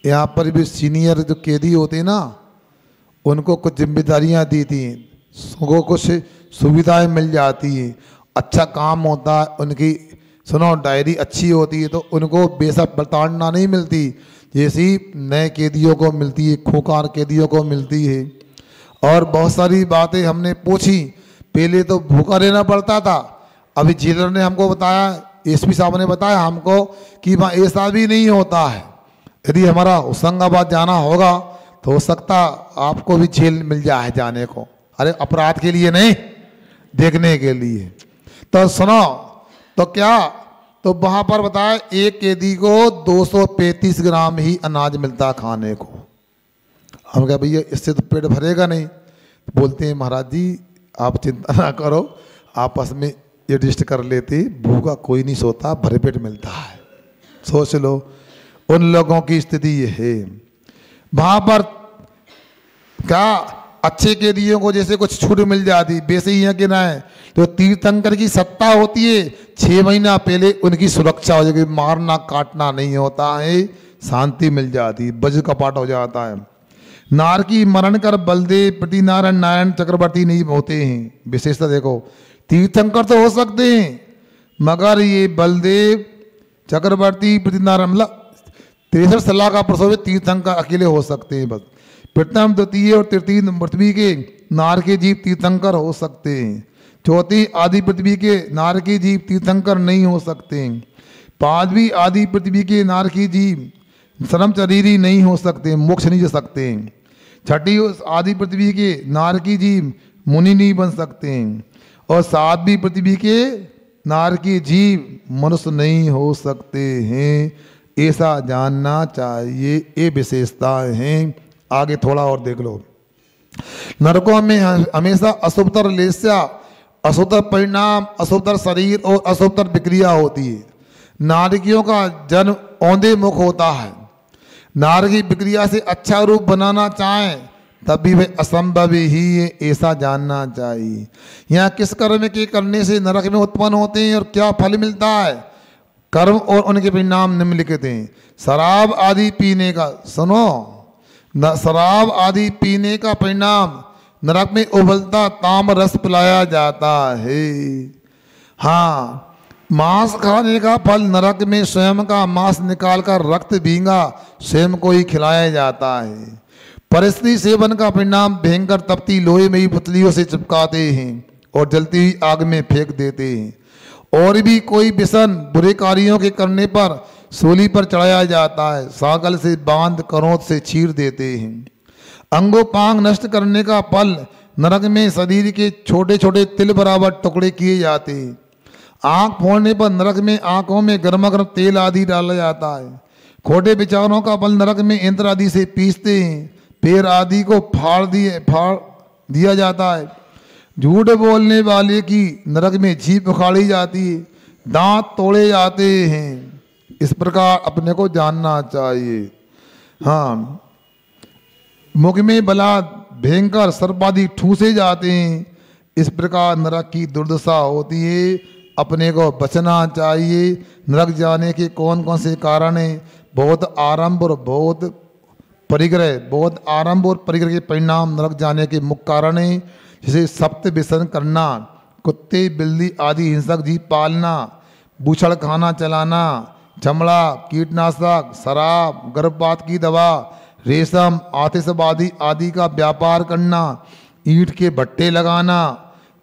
यहाँ पर भी सीनियर जो कैदी होते हैं ना, उनको कुछ जिम्मेदारियाँ दी थी, उनको कुछ सुविधाएं मिल जाती हैं, अच्छा काम होता है, उनकी सुनो डायरी अच्छी होती है, तो उनको बेशक प्रताड़ना नहीं मिलती जैसी नए कैदियों को मिलती है, खूंखार कैदियों को मिलती है। और बहुत सारी बातें हमने पूछी। पहले तो भूखा रहना पड़ता था, अभी जेलर ने हमको बताया, एसपी साहब ने बताया हमको कि वहाँ ऐसा भी नहीं होता है। यदि हमारा होशंगाबाद जाना होगा तो हो सकता आपको भी जेल मिल जाए जाने को। अरे अपराध के लिए नहीं, देखने के लिए। तो सुनो, तो क्या, तो वहां पर बताया एक कैदी को 235 ग्राम ही अनाज मिलता खाने को। हम कहा भैया इससे तो पेट भरेगा नहीं। बोलते हैं महाराज जी आप चिंता ना करो, आपस में एडजस्ट कर लेते, भूखा कोई नहीं सोता, भरे पेट मिलता है। सोच लो उन लोगों की स्थिति ये है। वहां पर क्या अच्छे कैदियों को जैसे कुछ छूट मिल जाती, वैसे ही यहाँ के ना है। तो तीर्थंकर की सत्ता होती है, 6 महीना पहले उनकी सुरक्षा हो जाएगी, मारना काटना नहीं होता है, शांति मिल जाती, वज्र का पाठ हो जाता है। नारकी मरण कर बलदेव प्रतिनारायण नारायण चक्रवर्ती नहीं होते हैं। विशेषता देखो, तीर्थंकर तो हो सकते हैं मगर ये बलदेव चक्रवर्ती प्रतिनारायण मतलब 63 सलाह का प्रसव तीर्थंकर अकेले हो सकते हैं बस। प्रथम द्वितीय और तृतीय पृथ्वी के नार के जीव तीर्थंकर हो सकते हैं। चौथी आदि पृथ्वी के नार के जीव तीर्थंकर नहीं हो सकते हैं। 5वीं आदि पृथ्वी के नार के जीव श्रमचरीरी नहीं हो सकते, मोक्ष नहीं जा सकते। छठी आदि पृथ्वी के नारकी जीव मुनि नहीं बन सकते हैं, और सातवीं पृथ्वी के नारकी जीव मनुष्य नहीं हो सकते हैं। ऐसा जानना चाहिए, ये विशेषताएं हैं। आगे थोड़ा और देख लो। नरकों में हमेशा अशुभतर लेस्या, अशुभतर परिणाम, अशुभतर शरीर और अशुभतर विक्रिया होती है। नारकियों का जन्म औंधे मुख होता है। नारकी विक्रिया से अच्छा रूप बनाना चाहें तब भी वह असंभव ही है, ऐसा जानना चाहिए। यहाँ किस कर्म के करने से नरक में उत्पन्न होते हैं और क्या फल मिलता है, कर्म और उनके परिणाम निम्नलिखित हैं। शराब आदि पीने का, सुनो, शराब आदि पीने का परिणाम नरक में उबलता ताम रस पिलाया जाता है। हाँ, मांस खाने का फल नरक में स्वयं का मांस निकालकर रक्त भींगा स्वयं को ही खिलाया जाता है। परिस्थिति सेवन का परिणाम भयंकर तपती लोहे में ही पुतलियों से चिपकाते हैं और जलती हुई आग में फेंक देते हैं। और भी कोई व्यसन बुरे कार्यों के करने पर सूली पर चढ़ाया जाता है, सागल से बांध करोत से चीर देते हैं। अंगोपांग नष्ट करने का फल नरक में शरीर के छोटे छोटे तिल बराबर टुकड़े किए जाते हैं। आंख फोड़ने पर नरक में आंखों में गर्मा गर्म तेल आदि डाला जाता है। खोटे विचारों का फल नरक में यंत्र आदि से पीसते हैं। पैर आदि को फाड़ दिया जाता है। झूठ बोलने वाले की नरक में जीभ उखाड़ी जाती है, दांत तोड़े जाते हैं। इस प्रकार अपने को जानना चाहिए। हाँ, मुख में बलात् भयंकर सर्प आदि ठूसे जाते हैं। इस प्रकार नरक की दुर्दशा होती है, अपने को बचना चाहिए। नरक जाने के कौन कौन से कारण हैं? बहुत आरंभ और बहुत परिग्रह। बहुत आरंभ और परिग्रह के परिणाम नरक जाने के मुख्य कारण हैं, जैसे सप्त व्यसन करना, कुत्ते बिल्ली आदि हिंसक जीव पालना, बूछड़ खाना चलाना, चमड़ा, कीटनाशक, शराब, गर्भपात की दवा, रेशम, आतिशबाजी आदि का व्यापार करना, ईंट के भट्टे लगाना,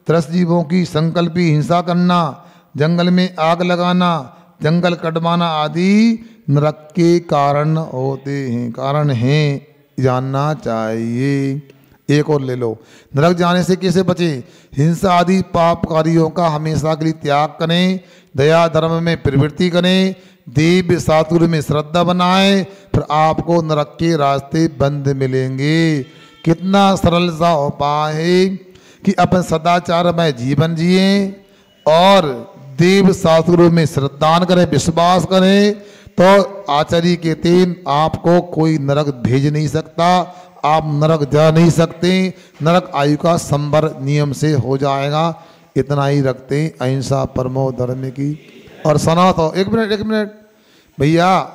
त्रस्त जीवों की संकल्पी हिंसा करना, जंगल में आग लगाना, जंगल कटवाना आदि नरक के कारण होते हैं, कारण हैं, जानना चाहिए। एक और ले लो, नरक जाने से कैसे बचे? हिंसा आदि पाप कार्यों का हमेशा के लिए त्याग करें, दया धर्म में प्रवृत्ति करें, देव शास्त्र में श्रद्धा बनाएं, फिर आपको नरक के रास्ते बंद मिलेंगे। कितना सरल सा उपाय है कि अपन सदाचार में जीवन जिए और देव शास्त्रों में श्रद्धान करें, विश्वास करें, तो आचार्य कहते हैं आपको कोई नरक भेज नहीं सकता, आप नरक जा नहीं सकते। नरक आयु का संवर नियम से हो जाएगा। इतना ही रखते हैं। अहिंसा परमो धर्म की। और सनातन, एक मिनट भैया।